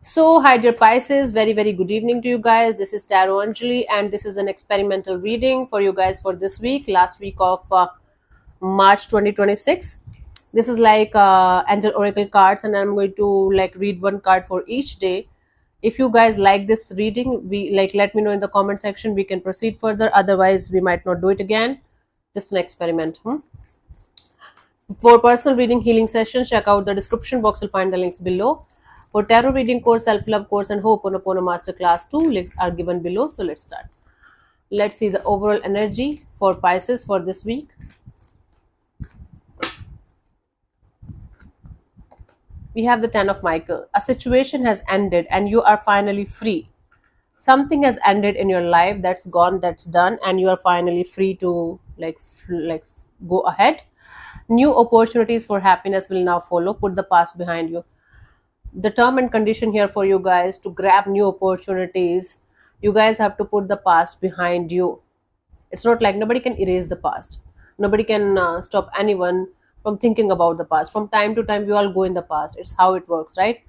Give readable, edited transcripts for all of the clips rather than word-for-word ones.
Hi dear Pisces, very good evening to you guys. This is Tarot Anjali, and this is an experimental reading for you guys for this week, last week of March 2026. This is like angel oracle cards, and I'm going to like read one card for each day. If you guys like this reading, we like let me know in the comment section. We can proceed further. Otherwise, we might not do it again. Just an experiment. For personal reading healing sessions, check out the description box. You'll find the links below. For tarot reading course, self-love course, and Ho'oponopono masterclass, 2 links are given below. So let's start. Let's see the overall energy for Pisces for this week. We have the 10 of Michael. A situation has ended and you are finally free. Something has ended in your life, that's gone, that's done, and you are finally free to like go ahead. New opportunities for happiness will now follow. Put the past behind you. The term and condition here for you guys to grab new opportunities, you guys have to put the past behind you. It's not like nobody can erase the past. Nobody can stop anyone from thinking about the past. From time to time, we all go in the past. It's how it works, right?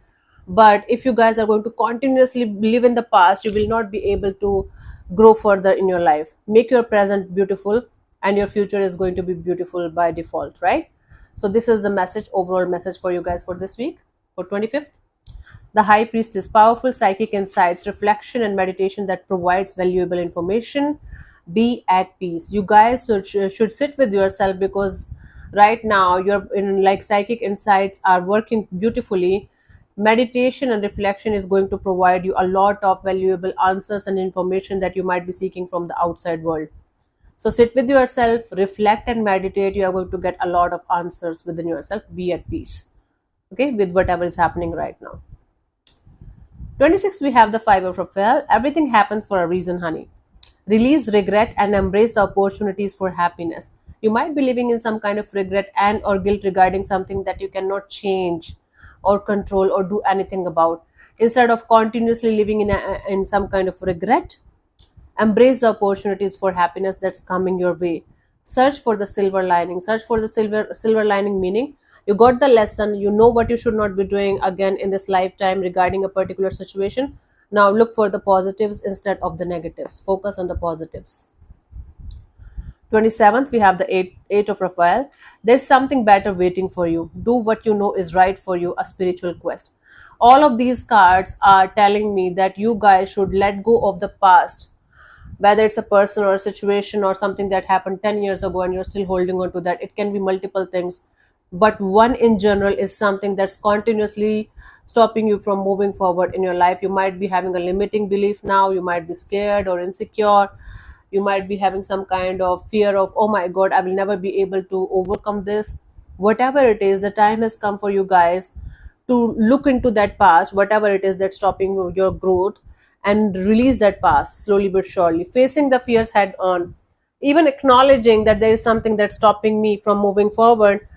But if you guys are going to continuously live in the past, you will not be able to grow further in your life. Make your present beautiful, and your future is going to be beautiful by default, right? So, this is the message, overall message for you guys for this week, for 25th. The High Priest is powerful psychic insights, reflection, and meditation that provides valuable information. Be at peace. You guys should sit with yourself, because right now you're in like psychic insights are working beautifully. Meditation and reflection is going to provide you a lot of valuable answers and information that you might be seeking from the outside world. So sit with yourself, reflect, and meditate. You are going to get a lot of answers within yourself. Be at peace, okay, with whatever is happening right now. 26, we have the 5 of Raphael. Everything happens for a reason, honey. Release regret and embrace the opportunities for happiness. You might be living in some kind of regret and or guilt regarding something that you cannot change or control or do anything about. Instead of continuously living in some kind of regret, embrace the opportunities for happiness that's coming your way. Search for the silver lining. Search for the silver lining, meaning you got the lesson, you know what you should not be doing again in this lifetime regarding a particular situation. Now look for the positives instead of the negatives. Focus on the positives. 27th, we have the eight of Raphael. There's something better waiting for you. Do what you know is right for you, a spiritual quest. All of these cards are telling me that you guys should let go of the past, whether it's a person or a situation or something that happened 10 years ago and you're still holding on to that. It can be multiple things, but one in general is something that's continuously stopping you from moving forward in your life. You might be having a limiting belief now, you might be scared or insecure, you might be having some kind of fear of, oh my god, I will never be able to overcome this. Whatever it is, the time has come for you guys to look into that past, whatever it is that's stopping your growth, and release that past slowly but surely, facing the fears head on, even acknowledging that there is something that's stopping me from moving forward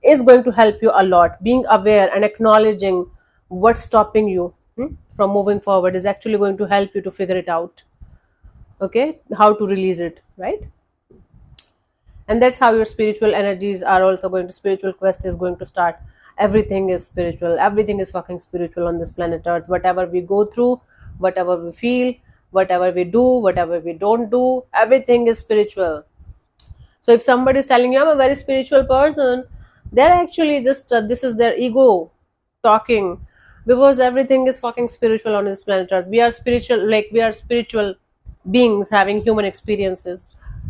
is going to help you a lot. Being aware and acknowledging what's stopping you from moving forward is actually going to help you to figure it out, okay, how to release it, right? And that's how your spiritual energies are also going to, spiritual quest is going to start. Everything is spiritual, everything is fucking spiritual on this planet earth. Whatever we go through, whatever we feel, whatever we do, whatever we don't do, everything is spiritual. So if somebody is telling you I'm a very spiritual person, they're actually just this is their ego talking, because everything is fucking spiritual on this planet earth. We are spiritual, like we are spiritual beings having human experiences.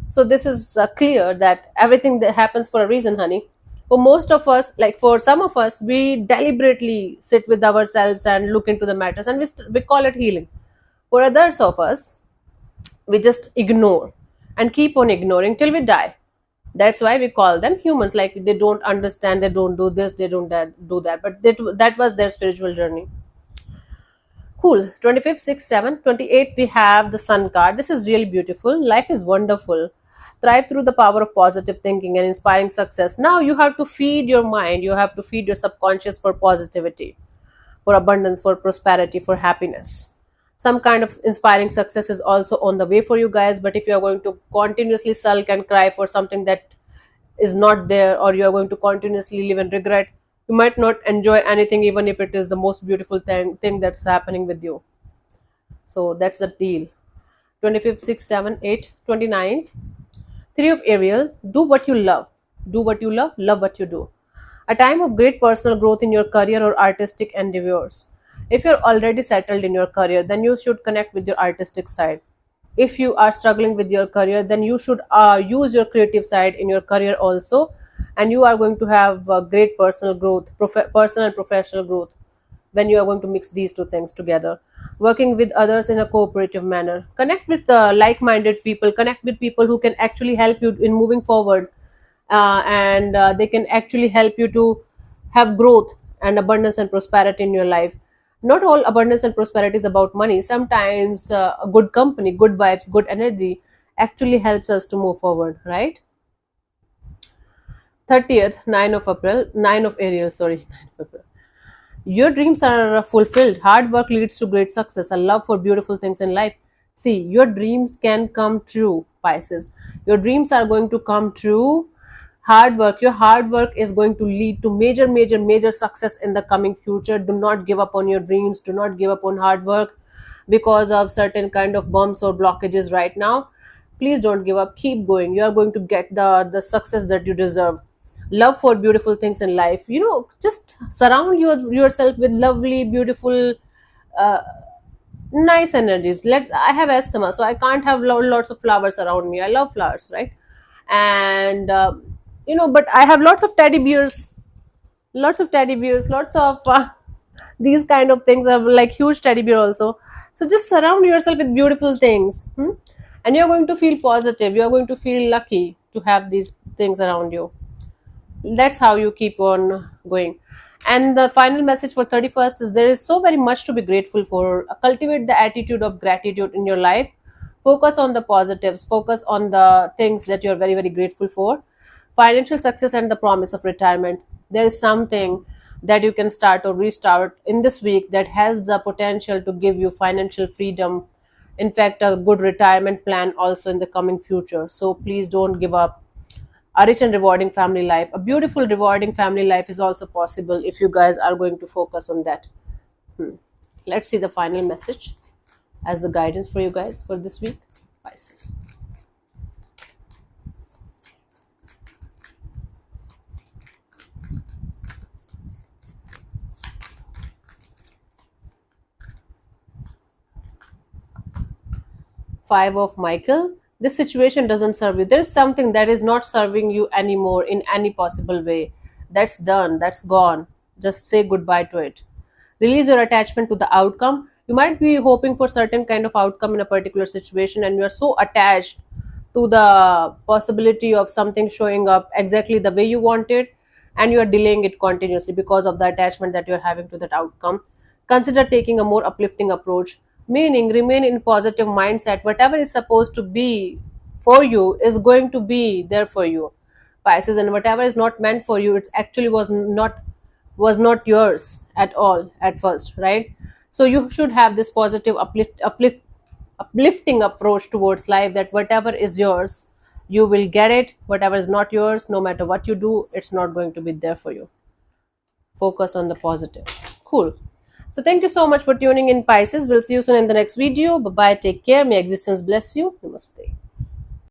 So this is clear that everything that happens for a reason, honey. For most of us, like for some of us, we deliberately sit with ourselves and look into the matters, and we call it healing. For others of us, we just ignore and keep on ignoring till we die. That's why we call them humans. Like they don't understand, they don't do this, they don't do that, but that was their spiritual journey. Cool. 25th, 6, 7, 28, we have the Sun card. This is really beautiful. Life is wonderful. Thrive through the power of positive thinking and inspiring success. Now you have to feed your mind, you have to feed your subconscious for positivity, for abundance, for prosperity, for happiness. Some kind of inspiring success is also on the way for you guys, but if you are going to continuously sulk and cry for something that is not there, or you are going to continuously live in regret, You might not enjoy anything even if it is the most beautiful thing that's happening with you. So that's the deal. 25th, 6, 7, 8, 29th. Three of Ariel, do what you love. Do what you love what you do. A time of great personal growth in your career or artistic endeavors. If you're already settled in your career, then you should connect with your artistic side. If you are struggling with your career, then you should use your creative side in your career also, and you are going to have great personal growth, personal and professional growth when you are going to mix these two things together. Working with others in a cooperative manner, connect with like-minded people, connect with people who can actually help you in moving forward, and they can actually help you to have growth and abundance and prosperity in your life. Not all abundance and prosperity is about money. Sometimes a good company, good vibes, good energy actually helps us to move forward, right? 30th, 9 of Ariel, sorry, 9 of April. Your dreams are fulfilled. Hard work leads to great success. A love for beautiful things in life. See, your dreams can come true, Pisces. Your dreams are going to come true. Hard work, your hard work is going to lead to major, major, major success in the coming future. Do not give up on your dreams. Do not give up on hard work because of certain kind of bumps or blockages right now. Please don't give up. Keep going. You are going to get the success that you deserve. Love for beautiful things in life, just surround yourself with lovely, beautiful, uh, nice energies. I have asthma, so I can't have lots of flowers around me. I love flowers, right? And but I have lots of teddy bears, lots of these kind of things are like huge teddy bear also. So just surround yourself with beautiful things, and you're going to feel positive. You're going to feel lucky to have these things around you. That's how you keep on going. And the final message for 31st is there is so very much to be grateful for. Cultivate the attitude of gratitude in your life. Focus on the positives, focus on the things that you're very, very grateful for. Financial success and the promise of retirement. There is something that you can start or restart in this week that has the potential to give you financial freedom, in fact a good retirement plan also in the coming future. So please don't give up. A rich and rewarding family life, a beautiful rewarding family life is also possible if you guys are going to focus on that. Let's see the final message as the guidance for you guys for this week, Pisces. Five of Michael. This situation doesn't serve you. There is something that is not serving you anymore in any possible way. That's done, that's gone. Just say goodbye to it. Release your attachment to the outcome. You might be hoping for certain kind of outcome in a particular situation, and you are so attached to the possibility of something showing up exactly the way you want it, and you are delaying it continuously because of the attachment that you are having to that outcome. Consider taking a more uplifting approach, meaning remain in positive mindset. Whatever is supposed to be for you is going to be there for you, Pisces, and whatever is not meant for you, it actually was not yours at all at first, right? So you should have this positive uplifting approach towards life, that whatever is yours, you will get it. Whatever is not yours, no matter what you do, it's not going to be there for you. Focus on the positives. Cool. So thank you so much for tuning in, Pisces. We'll see you soon in the next video. Bye bye. Take care. May existence bless you. Namaste.